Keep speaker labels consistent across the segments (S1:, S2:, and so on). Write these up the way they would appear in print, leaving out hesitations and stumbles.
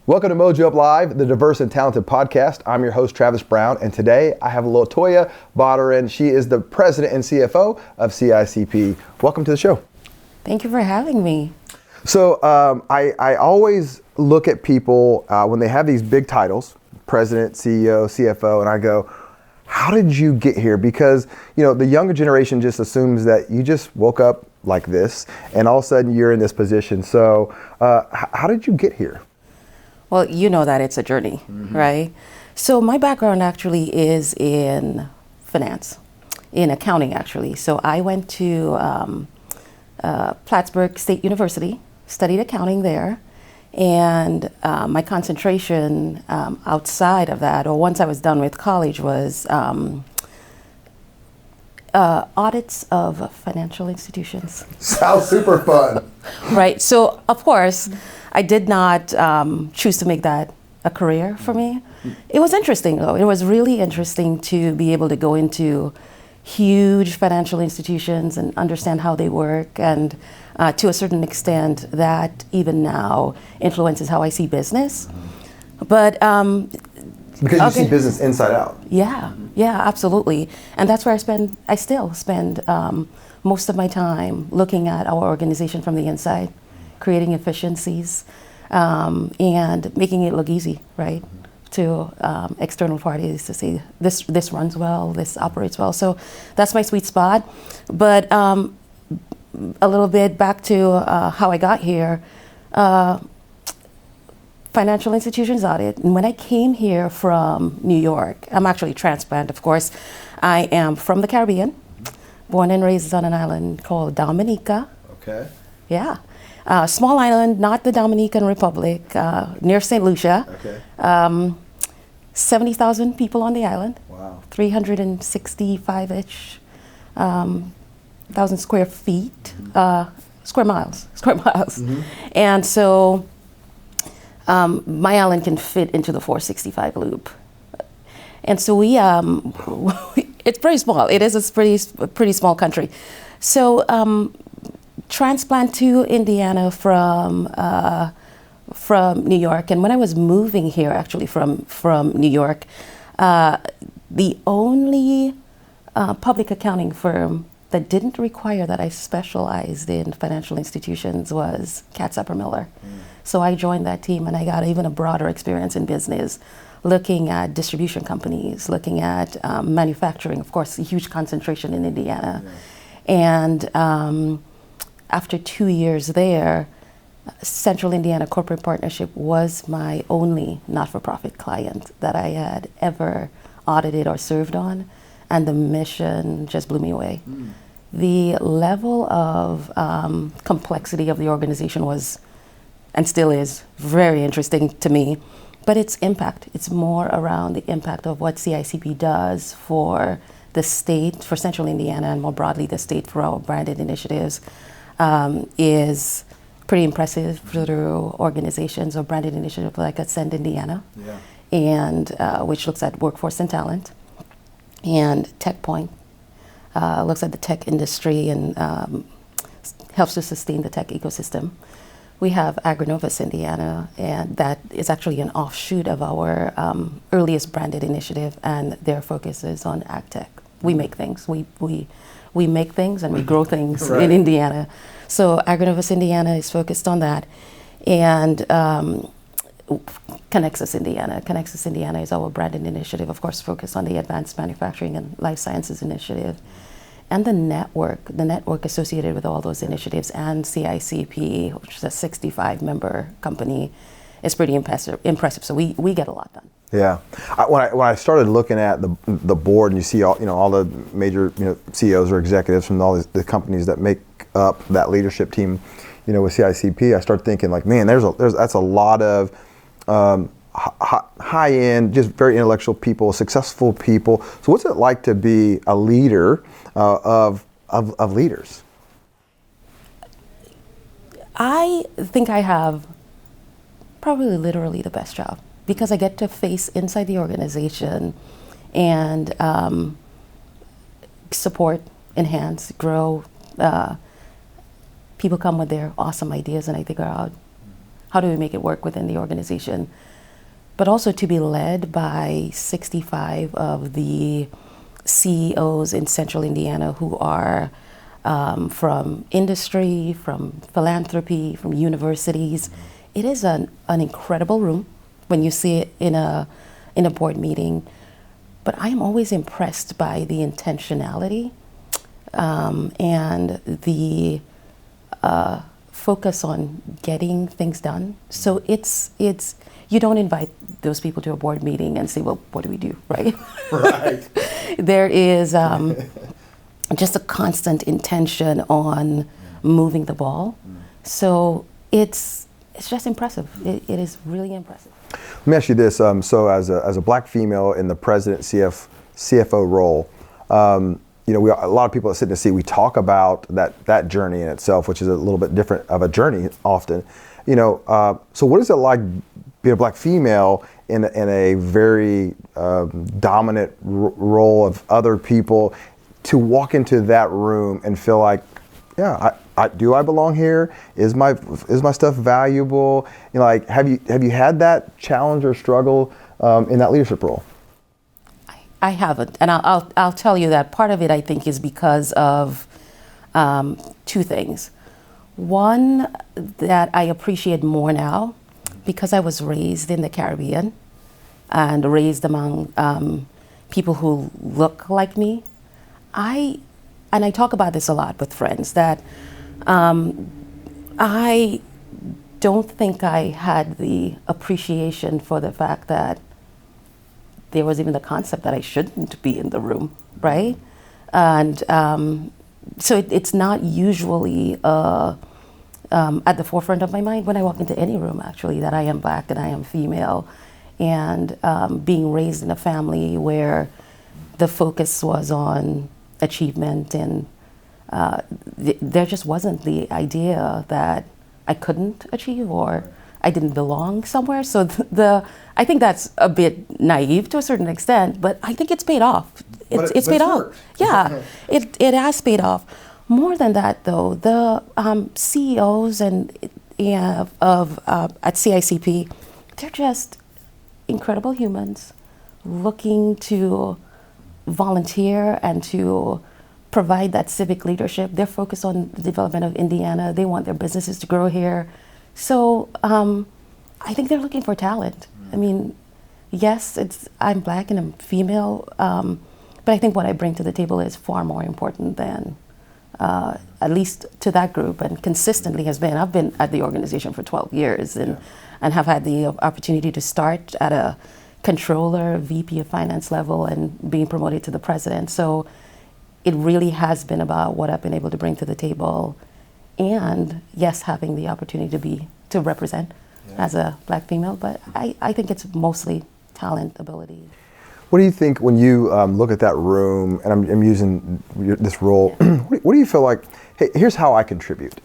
S1: Welcome to Mojo Up Live, the diverse and talented podcast. I'm your host, Travis Brown, and today I have Latoya Botteron. She is the President and CFO of CICP. Welcome to the show.
S2: Thank you for having me.
S1: So I always look at people when they have these big titles, President, CEO, CFO, and I go, how did you get here? Because, you know, the younger generation just assumes that you just woke up like this and all of a sudden you're in this position. So how did you get here?
S2: Well, you know that it's a journey, right? So my background actually is in finance, in accounting actually. So I went to Plattsburgh State University, studied accounting there, and my concentration outside of that, or once I was done with college, was audits of financial institutions.
S1: Sounds super fun.
S2: Right, so of course, I did not choose to make that a career for me. It was interesting though. It was really interesting to be able to go into huge financial institutions and understand how they work, and to a certain extent that even now influences how I see business. But
S1: because you see business inside out.
S2: Yeah, absolutely. And that's where I still spend most of my time looking at our organization from the inside, creating efficiencies, and making it look easy, right? To external parties to say this runs well, this operates well. So that's my sweet spot. But a little bit back to how I got here. Financial institutions audit. And when I came here from New York, I'm actually transplant, of course. I am from the Caribbean, born and raised on an island called Dominica.
S1: Okay.
S2: Yeah. Small island, not the Dominican Republic, near St. Lucia.
S1: Okay.
S2: 70,000 people on the island.
S1: Wow.
S2: 365-ish thousand square feet, square miles. Mm-hmm. And so my island can fit into the 465 loop. And so we it's pretty small. It is a pretty small country. So transplant to Indiana from New York. And when I was moving here, actually from New York, the only public accounting firm that didn't require that I specialized in financial institutions was Katz Miller. So I joined that team, and I got even a broader experience in business, looking at distribution companies, looking at manufacturing, of course, a huge concentration in Indiana. Yeah. And after 2 years there, Central Indiana Corporate Partnership was my only not-for-profit client that I had ever audited or served on, and the mission just blew me away. The level of complexity of the organization was, and still is, very interesting to me, but its impact, it's more around the impact of what CICP does for the state, for Central Indiana, and more broadly the state for our branded initiatives, is pretty impressive through organizations or branded initiatives like Ascend Indiana, and which looks at workforce and talent, and TechPoint looks at the tech industry and helps to sustain the tech ecosystem. We have Agrinovus Indiana, and that is actually an offshoot of our earliest branded initiative, and their focus is on ag tech. We make things. We make things and we grow things in Indiana. So Agrinovus Indiana is focused on that, and Connexus Indiana. Connexus Indiana is our branded initiative, of course, focused on the advanced manufacturing and life sciences initiative. And the network associated with all those initiatives, and CICP, which is a 65-member company, is pretty impressive. So we get a lot done.
S1: Yeah, when I started looking at the board, and you see all the major CEOs or executives from all the companies that make up that leadership team, with CICP, I started thinking like, man, that's a lot of high-end, just very intellectual people, successful people. So what's it like to be a leader of leaders?
S2: I think I have probably literally the best job, because I get to face inside the organization and support, enhance, grow. People come with their awesome ideas, and I figure out how do we make it work within the organization? But also to be led by 65 of the CEOs in Central Indiana who are from industry, from philanthropy, from universities. It is an incredible room when you see it in a board meeting. But I am always impressed by the intentionality and the focus on getting things done. So it's you don't invite those people to a board meeting and say, well, what do we do, right?
S1: Right.
S2: There is just a constant intention on moving the ball. So it's just impressive. It is really impressive.
S1: Let me ask you this. So as a black female in the president CFO role, a lot of people that sit in the seat, we talk about that journey in itself, which is a little bit different of a journey often. So what is it like being a black female in a very dominant role of other people to walk into that room and feel like, yeah, do I belong here? Is my stuff valuable? Have you had that challenge or struggle in that leadership role?
S2: I haven't, and I'll tell you that part of it I think is because of two things. One, that I appreciate more now because I was raised in the Caribbean and raised among people who look like me. I talk about this a lot with friends that I don't think I had the appreciation for the fact that there was even the concept that I shouldn't be in the room, right? And so it's not usually at the forefront of my mind when I walk into any room, actually, that I am black and I am female. And being raised in a family where the focus was on achievement and there just wasn't the idea that I couldn't achieve or I didn't belong somewhere. So I think that's a bit naive to a certain extent, but I think it's paid off. It's paid off. Yeah, it has paid off. More than that, though, the CEOs and of at CICP, they're just incredible humans looking to volunteer and to provide that civic leadership. They're focused on the development of Indiana. They want their businesses to grow here. So I think they're looking for talent. I mean, yes, I'm black and I'm female, but I think what I bring to the table is far more important than, at least to that group, and consistently has been. I've been at the organization for 12 years and have had the opportunity to start at a controller, VP of finance level, and being promoted to the president. So it really has been about what I've been able to bring to the table, and yes, having the opportunity to represent as a black female. But I think it's mostly talent, ability.
S1: What do you think when you look at that room, and I'm using this role, what do you feel like, hey, here's how I contribute?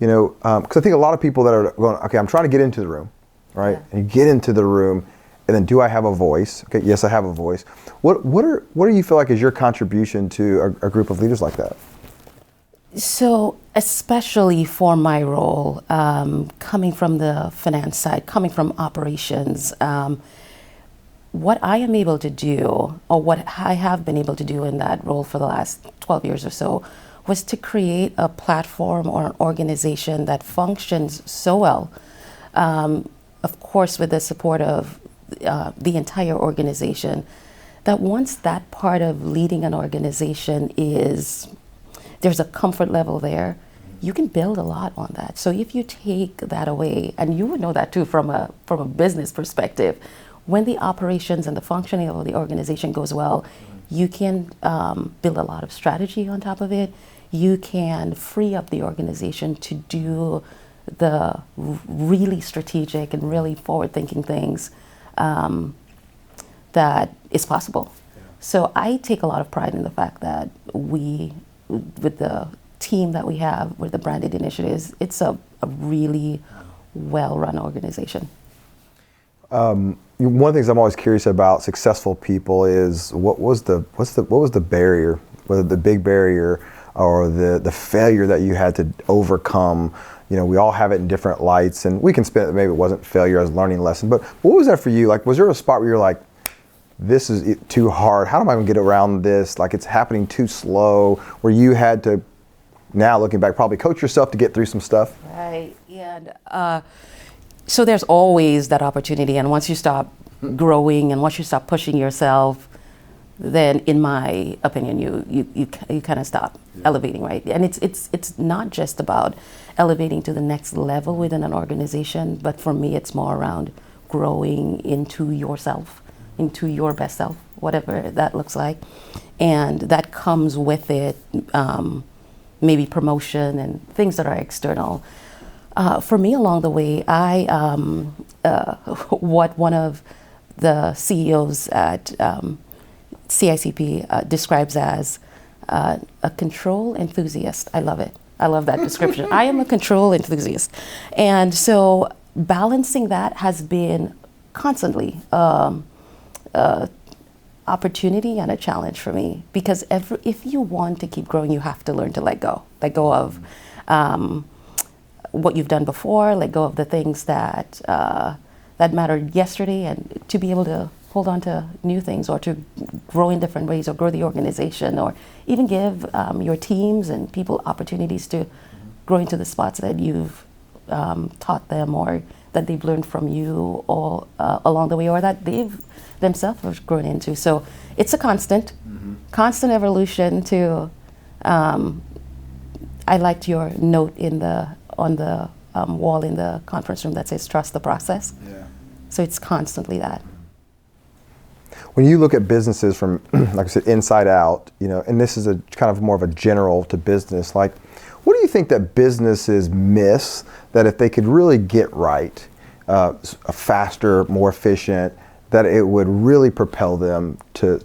S1: Because I think a lot of people that are going, okay, I'm trying to get into the room, right? Yeah. And you get into the room, and then do I have a voice? Okay, yes, I have a voice. What do you feel like is your contribution to a group of leaders like that?
S2: So, especially for my role, coming from the finance side, coming from operations, what I am able to do, or what I have been able to do in that role for the last 12 years or so, was to create a platform or an organization that functions so well, of course with the support of the entire organization, that once that part of leading an organization there's a comfort level there, you can build a lot on that. So if you take that away, and you would know that too from a business perspective, when the operations and the functioning of the organization goes well, you can build a lot of strategy on top of it. You can free up the organization to do the really strategic and really forward-thinking things that is possible. Yeah. So I take a lot of pride in the fact that we, with the team that we have, with the branded initiatives, it's a really well-run organization. One
S1: of the things I'm always curious about successful people is what was the barrier, whether the big barrier or the failure that you had to overcome, we all have it in different lights, and we can spin it, maybe it wasn't failure as a learning lesson, but what was that for you? Like, was there a spot where you're like, this is too hard, how am I gonna get around this? Like, it's happening too slow, where you had to, now looking back, probably coach yourself to get through some stuff?
S2: Right, and so there's always that opportunity, and once you stop growing and once you stop pushing yourself, then in my opinion, you kind of stop elevating, right? And it's not just about elevating to the next level within an organization, but for me, it's more around growing into yourself, into your best self, whatever that looks like. And that comes with it, maybe promotion and things that are external. For me, along the way, what one of the CEOs at CICP describes as a control enthusiast. I love it. I love that description. I am a control enthusiast. And so balancing that has been constantly opportunity and a challenge for me, because if you want to keep growing, you have to learn to let go of what you've done before, let go of the things that mattered yesterday, and to be able to hold on to new things, or to grow in different ways, or grow the organization, or even give your teams and people opportunities to grow into the spots that you've taught them, or that they've learned from you all along the way, or that they've themselves have grown into. So it's a constant evolution to, I liked your note on the wall in the conference room that says, trust the process.
S1: Yeah.
S2: So it's constantly that.
S1: When you look at businesses from, like I said, inside out, and this is a kind of more of a general to business, like, what do you think that businesses miss that if they could really get right, faster, more efficient, that it would really propel them to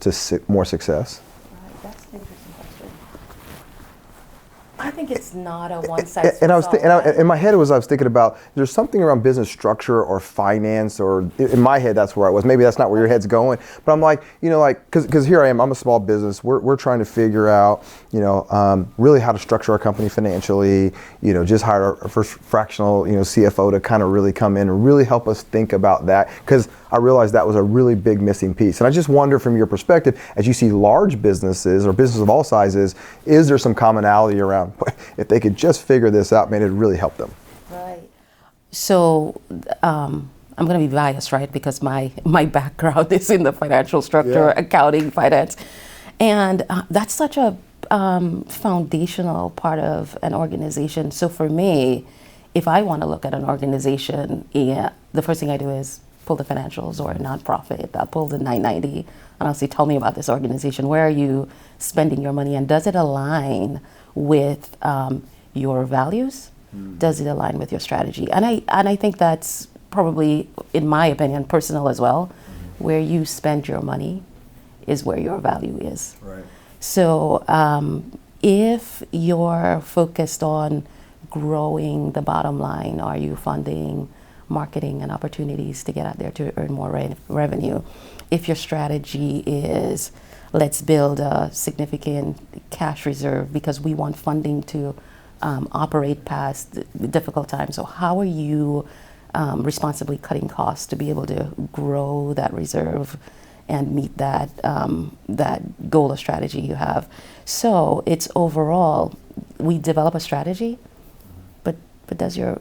S1: more success?
S2: Right, that's an interesting question. I think it's not a one-size-fits-all.
S1: And in my head, I was thinking about, there's something around business structure or finance, or in my head, that's where I was. Maybe that's not where your head's going, but I'm like, because here I am, I'm a small business. We're trying to figure out, really how to structure our company financially. Just hire our first fractional, CFO to kind of really come in and really help us think about that, because I realized that was a really big missing piece. And I just wonder, from your perspective, as you see large businesses or businesses of all sizes, is there some commonality around, if they could just figure this out, man, it'd really help them?
S2: Right. So I'm going to be biased, right? Because my background is in the financial structure, accounting, finance. And that's such a foundational part of an organization. So for me, if I want to look at an organization, the first thing I do is pull the financials, or a nonprofit. I'll pull the 990 and I'll say, tell me about this organization. Where are you spending your money, and does it align with your values? Does it align with your strategy? And I think that's probably, in my opinion, personal as well. Where you spend your money is where your value is.
S1: Right.
S2: So if you're focused on growing the bottom line, are you funding marketing and opportunities to get out there to earn more revenue? If your strategy is, let's build a significant cash reserve because we want funding to operate past the difficult times, so how are you responsibly cutting costs to be able to grow that reserve and meet that that goal or strategy you have? So it's overall, we develop a strategy, but does your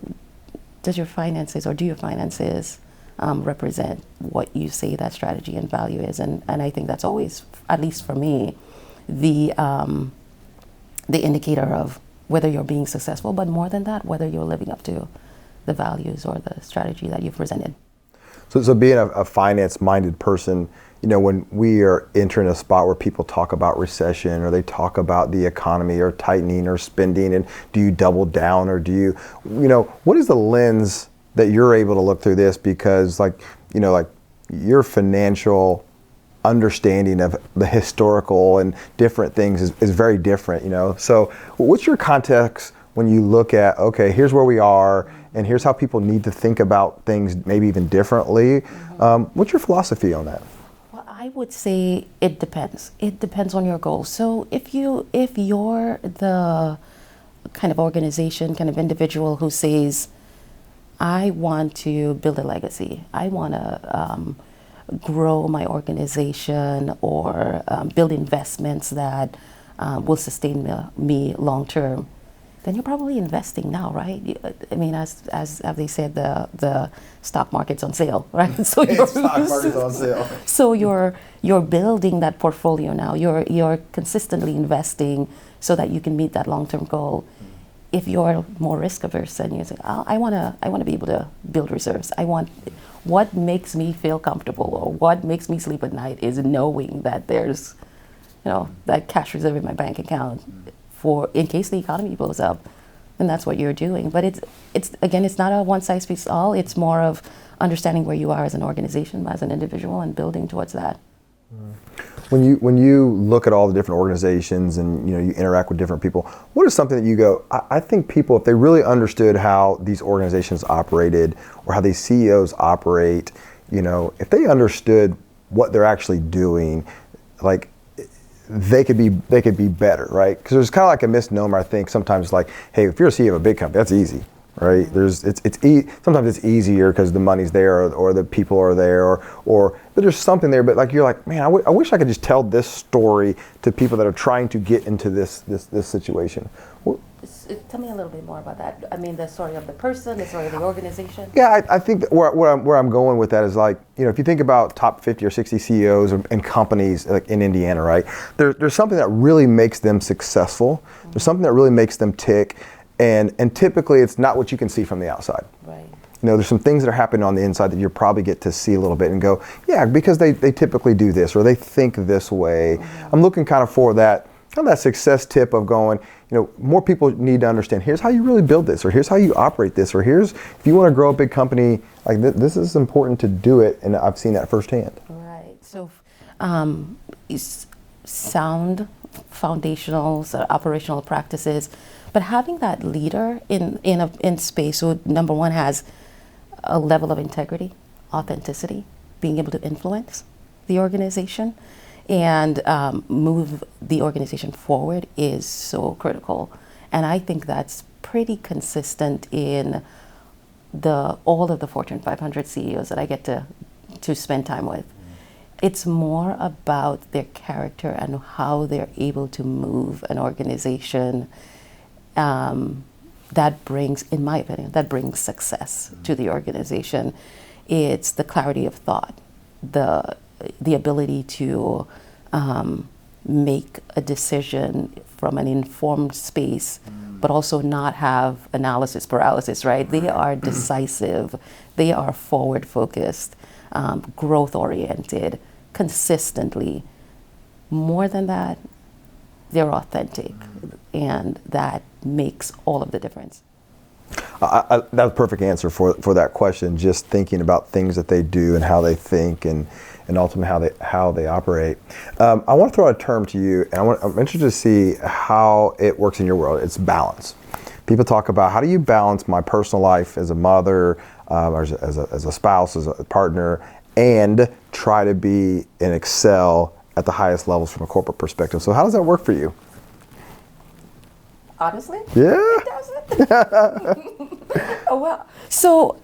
S2: finances, or do your finances represent what you say that strategy and value is? And I think that's always, at least for me, the indicator of whether you're being successful, but more than that, whether you're living up to the values or the strategy that you've presented.
S1: So being a finance-minded person, when we are entering a spot where people talk about recession, or they talk about the economy or tightening or spending, and do you double down, or do you, what is the lens that you're able to look through this? Because your financial understanding of the historical and different things is very different, So what's your context when you look at, okay, here's where we are, and here's how people need to think about things maybe even differently. What's your philosophy on that?
S2: Well, I would say it depends. It depends on your goals. So if you're the kind of organization, kind of individual who says, I want to build a legacy. I want to grow my organization or build investments that will sustain me long term, then you're probably investing now, right? I mean, as they said, the stock market's on sale, right? So
S1: Stock market's on sale.
S2: So you're building that portfolio now. You're consistently investing so that you can meet that long-term goal. If you're more risk averse and you say, oh, I want to be able to build reserves. What makes me feel comfortable or what makes me sleep at night is knowing that there's, that cash reserve in my bank account for in case the economy blows up. And that's what you're doing. But it's not a one size fits all. It's more of understanding where you are as an organization, as an individual, and building towards that.
S1: When you look at all the different organizations and you interact with different people, what is something that you go, I think people, if they really understood how these organizations operated or how these CEOs operate, if they understood what they're actually doing, like they could be better, right? Because there's kind of like a misnomer, I think, sometimes like, hey, if you're a CEO of a big company, that's easy. Right? Sometimes it's easier because the money's there or the people are there or but there's something there. But like you're like, man, I wish I could just tell this story to people that are trying to get into this situation.
S2: Tell me a little bit more about that. I mean, the story of the person, the story of the organization.
S1: Yeah, I think that where I'm going with that is like, if you think about top 50 or 60 CEOs and companies like in Indiana, right? There's something that really makes them successful. Mm-hmm. There's something that really makes them tick. And typically it's not what you can see from the outside. Right. There's some things that are happening on the inside that you probably get to see a little bit and go, yeah, because they typically do this or they think this way. Mm-hmm. I'm looking kind of for that success tip of going, more people need to understand, here's how you really build this, or here's how you operate this, or here's, if you want to grow a big company, like this is important to do it, and I've seen that firsthand.
S2: Right. So sound foundational, operational practices, but having that leader in space who, number one, has a level of integrity, authenticity, being able to influence the organization and move the organization forward is so critical. And I think that's pretty consistent in all of the Fortune 500 CEOs that I get to spend time with. It's more about their character and how they're able to move an organization that brings, in my opinion, that brings success to the organization. It's the clarity of thought, the ability to make a decision from an informed space, but also not have analysis paralysis, right? They are decisive, they are forward focused, growth oriented, consistently. More than that, they're authentic, and that makes all of the difference.
S1: That's a perfect answer for that question. Just thinking about things that they do and how they think, and ultimately how they operate. I want to throw a term to you, and I'm interested to see how it works in your world. It's balance. People talk about, how do you balance my personal life as a mother, or as a spouse, as a partner, and try to be and excel at the highest levels from a corporate perspective. So how does that work for you?
S2: Honestly?
S1: Yeah.
S2: It doesn't. Oh, well. So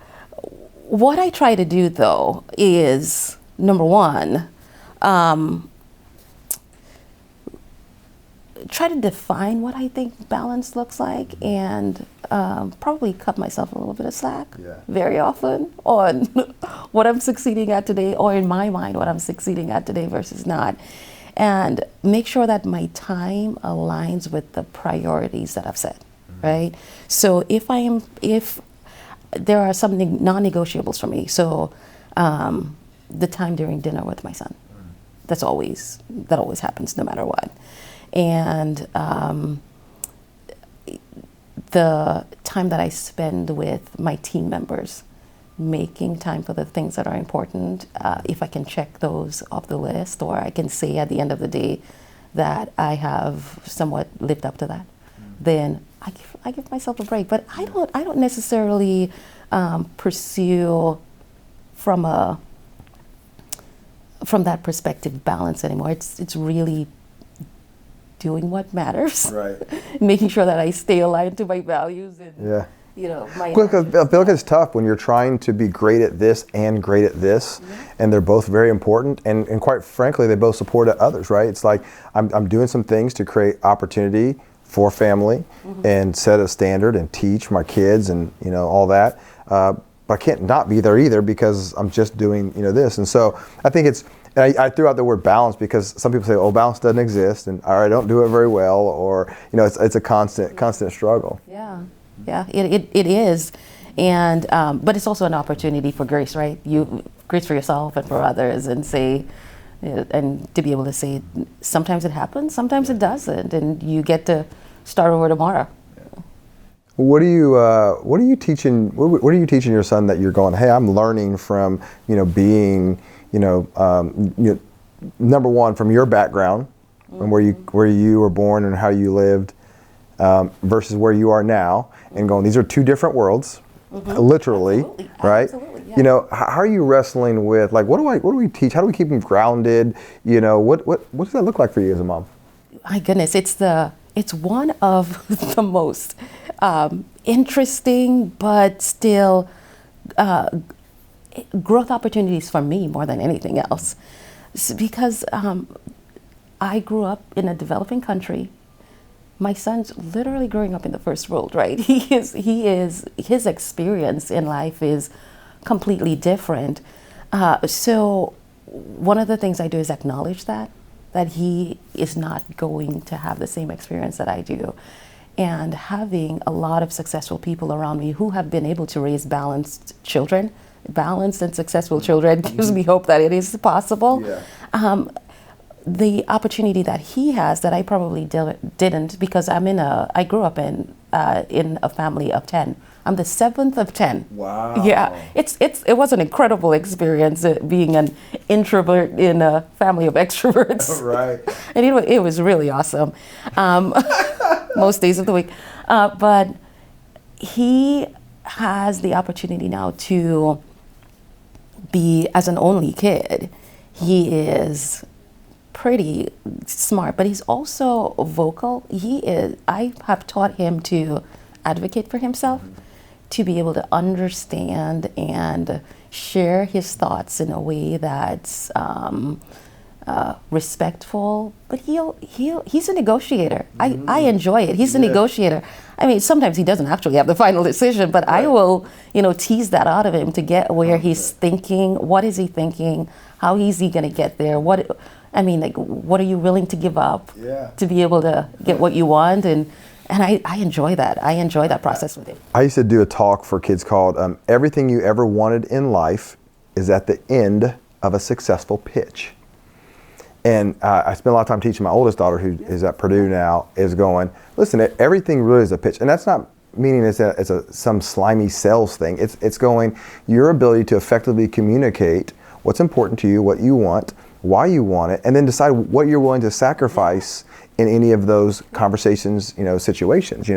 S2: what I try to do, though, is, number one, try to define what I think balance looks like, and probably cut myself a little bit of slack very often on what I'm succeeding at today, or in my mind what I'm succeeding at today versus not, and make sure that my time aligns with the priorities that I've set, right? So if there are some non-negotiables for me, so the time during dinner with my son, that always happens no matter what. And the time that I spend with my team members, making time for the things that are important. If I can check those off the list, or I can say at the end of the day that I have somewhat lived up to that, then I give myself a break. But I don't necessarily pursue from that perspective balance anymore. It's really doing what matters,
S1: Right.
S2: making sure that I stay aligned to my values and
S1: Yeah.
S2: my.
S1: Because I feel like it's tough when you're trying to be great at this and great at this, and they're both very important, and quite frankly, they both support others, right? It's like I'm doing some things to create opportunity for family and set a standard and teach my kids and all that, but I can't not be there either because I'm just doing this, and so I think it's. And I threw out the word balance because some people say, "Oh, balance doesn't exist," and I don't do it very well, or it's a constant struggle.
S2: Yeah. Yeah, it is, and but it's also an opportunity for grace, right? Grace for yourself and for others, and and to be able to say, sometimes it happens, sometimes it doesn't, and you get to start over tomorrow.
S1: What are you teaching? What are you teaching your son that you're going? Hey, I'm learning from being number one from your background and where you were born and how you lived. Versus where you are now, and going, these are two different worlds, literally,
S2: Absolutely.
S1: right?
S2: Absolutely, yeah.
S1: How are you wrestling with, like, what do we teach? How do we keep them grounded? What does that look like for you as a mom?
S2: My goodness, it's one of the most interesting, but still growth opportunities for me more than anything else, because I grew up in a developing country. My son's literally growing up in the first world, right? His experience in life is completely different. So one of the things I do is acknowledge that he is not going to have the same experience that I do. And having a lot of successful people around me who have been able to raise balanced and successful children gives me hope that it is possible. Yeah. The opportunity that he has that I probably didn't, because I grew up in a family of 10. I'm the 7th of 10.
S1: Wow.
S2: Yeah, it was an incredible experience being an introvert in a family of extroverts.
S1: Right.
S2: And it was really awesome, most days of the week. But he has the opportunity now to be, as an only kid, he is pretty smart, but he's also vocal. I have taught him to advocate for himself, to be able to understand and share his thoughts in a way that's respectful. But he's a negotiator. I enjoy it. He's a negotiator. I mean, sometimes he doesn't actually have the final decision, but I will, tease that out of him to get where he's thinking. What is he thinking? How is he going to get there? What are you willing to give up to be able to get what you want? And I enjoy that. I enjoy that process with him.
S1: I used to do a talk for kids called Everything You Ever Wanted in Life is at the End of a Successful Pitch. And I spent a lot of time teaching my oldest daughter, who is at Purdue now, is going, listen, everything really is a pitch. And that's not meaning it's some slimy sales thing. It's going, your ability to effectively communicate what's important to you, what you want, why you want it, and then decide what you're willing to sacrifice in any of those conversations, situations,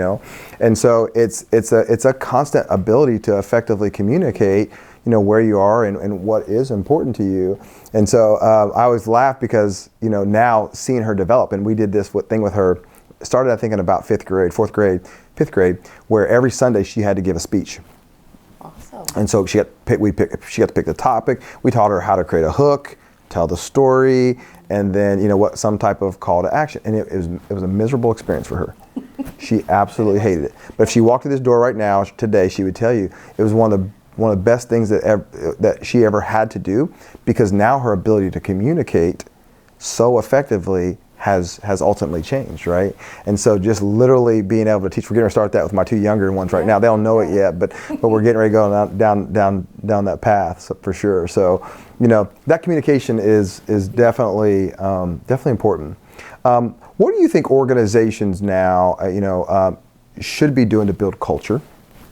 S1: And so it's a constant ability to effectively communicate, where you are and what is important to you. And so I always laugh because, now seeing her develop, and we did this thing with her, started I think in about 5th grade, where every Sunday she had to give a speech.
S2: Awesome.
S1: And so she got to pick the topic. We taught her how to create a hook, tell the story, and then some type of call to action. And it was a miserable experience for her. She absolutely hated it. But if she walked through this door right now today, she would tell you it was one of the best things that she ever had to do, because now her ability to communicate so effectively has ultimately changed, right? And so just literally being able to teach, we're going to start that with my 2 younger ones right now. They don't know it yet, but we're getting ready to go down that path for sure. So, that communication is definitely important. What do you think organizations now, should be doing to build culture?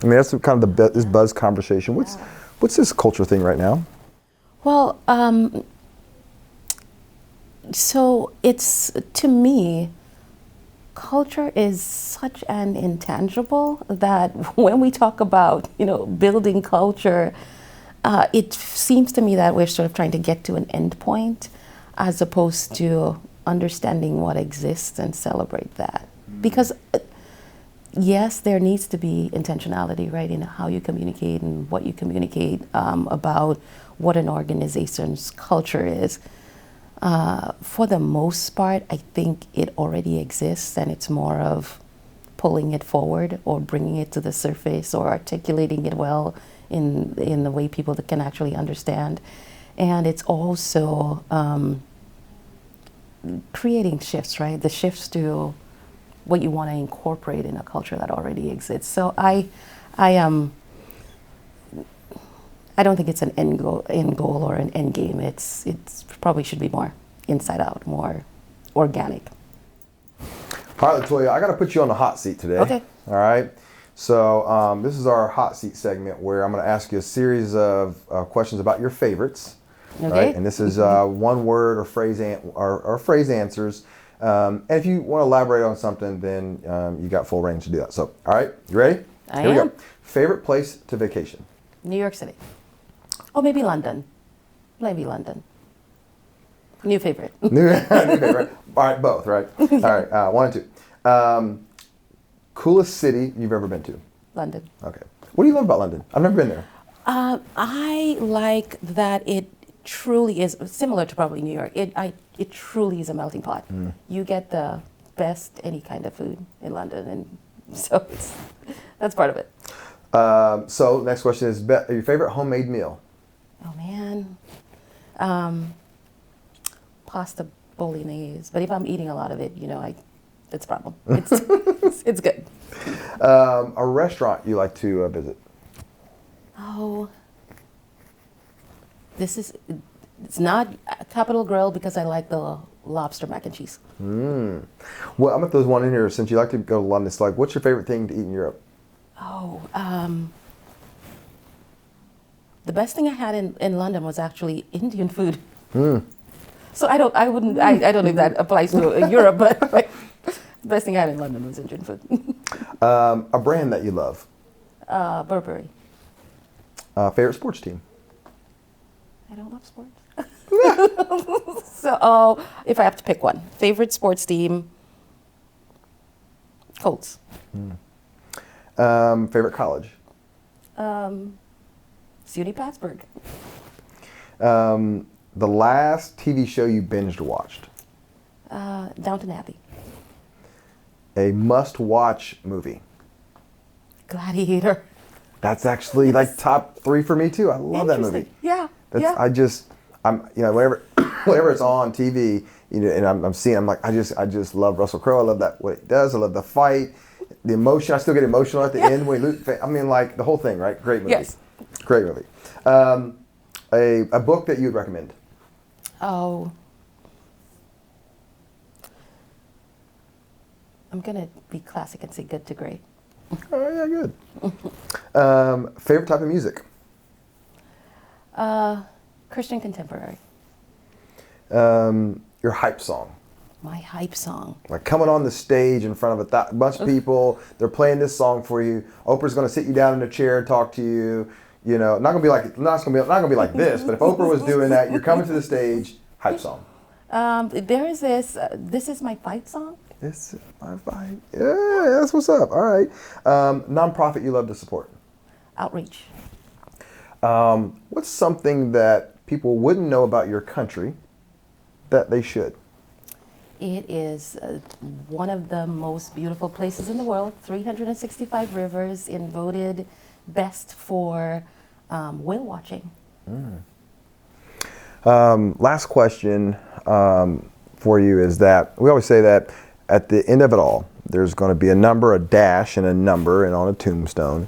S1: I mean, that's kind of this buzz conversation. What's this culture thing right now?
S2: Well, so it's, to me, culture is such an intangible that when we talk about, building culture, it seems to me that we're sort of trying to get to an end point as opposed to understanding what exists and celebrate that. Because yes, there needs to be intentionality, right, in how you communicate and what you communicate about what an organization's culture is. For the most part, I think it already exists, and it's more of pulling it forward or bringing it to the surface or articulating it well in the way people that can actually understand. And it's also creating shifts, right? The shifts to what you want to incorporate in a culture that already exists. So I don't think it's an end goal or an end game. It's probably should be more inside out, more organic.
S1: All right, Latoya, I got to put you on the hot seat today.
S2: Okay.
S1: All right. So this is our hot seat segment where I'm going to ask you a series of questions about your favorites.
S2: Okay.
S1: Right? And this is one word or phrase phrase answers. And if you want to elaborate on something, then you got full range to do that. So, all right, you ready?
S2: I
S1: Here
S2: am.
S1: we go. Favorite place to vacation?
S2: New York City. Oh, maybe London. Maybe London. New favorite.
S1: New favorite. All right, both, right? All right, 1 and 2. Coolest city you've ever been to?
S2: London.
S1: Okay. What do you love about London? I've never been there.
S2: I like that it truly is similar to probably New York. It truly is a melting pot. You get the best any kind of food in London, and so that's part of it.
S1: So next question is your favorite homemade meal?
S2: Oh man, pasta bolognese. But if I'm eating a lot of it, it's a problem. It's good.
S1: A restaurant you like to visit?
S2: Oh, it's not Capital Grill because I like the lobster mac and cheese.
S1: Well, I'm going to throw one in here since you like to go to London. It's like, what's your favorite thing to eat in Europe?
S2: Oh, the best thing I had in London was actually Indian food. So I don't know if that applies to Europe, but the best thing I had in London was Indian food.
S1: A brand that you love?
S2: Burberry.
S1: Favorite sports team?
S2: I don't love sports. So, if I have to pick one, favorite sports team, Colts.
S1: Favorite college?
S2: SUNY Plattsburgh.
S1: The last TV show you binged watched?
S2: Downton Abbey.
S1: A must-watch movie?
S2: Gladiator.
S1: That's actually like top 3 for me too. I love that movie.
S2: Yeah.
S1: Whenever it's on TV, and I'm like, I just love Russell Crowe. I love that what he does. I love the fight, the emotion. I still get emotional at the end when he loses. I mean, like the whole thing, right? Great movie.
S2: Yes.
S1: Great movie. A book that you would recommend?
S2: Oh. I'm gonna be classic and say Good to Great.
S1: Oh yeah, good. Favorite type of music?
S2: Christian contemporary.
S1: Your hype song?
S2: My hype song.
S1: Like coming on the stage in front of a bunch of people, they're playing this song for you. Oprah's going to sit you down in a chair and talk to you. Not going to be like this. But if Oprah was doing that, you're coming to the stage. Hype song.
S2: There is this. This is my fight song.
S1: This is my fight. Yeah, that's what's up. All right. Nonprofit you love to support?
S2: Outreach.
S1: What's something that people wouldn't know about your country that they should?
S2: It is one of the most beautiful places in the world. 365 rivers, and voted best for whale watching.
S1: Last question for you is that we always say that at the end of it all, there's going to be a number, a dash, and a number, and on a tombstone.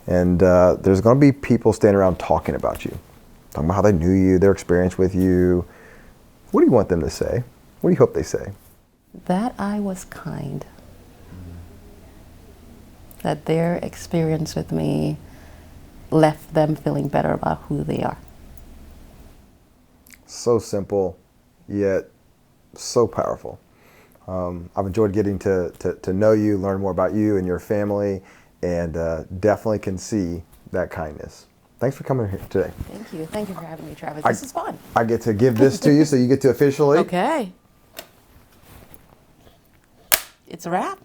S1: And there's going to be people standing around talking about you, talking about how they knew you, their experience with you. What do you want them to say? What do you hope they say?
S2: That I was kind. That their experience with me left them feeling better about who they are.
S1: So simple, yet so powerful. I've enjoyed getting to know you, learn more about you and your family, and definitely can see that kindness. Thanks for coming here today.
S2: Thank you. Thank you for having me, Travis. This is fun.
S1: I get to give this to you, so you get to officially.
S2: Okay. it's a wrap.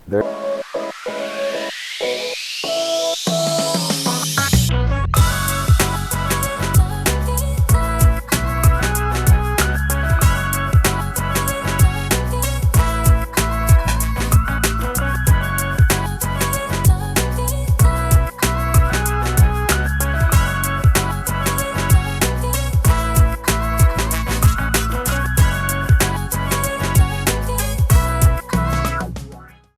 S1: There.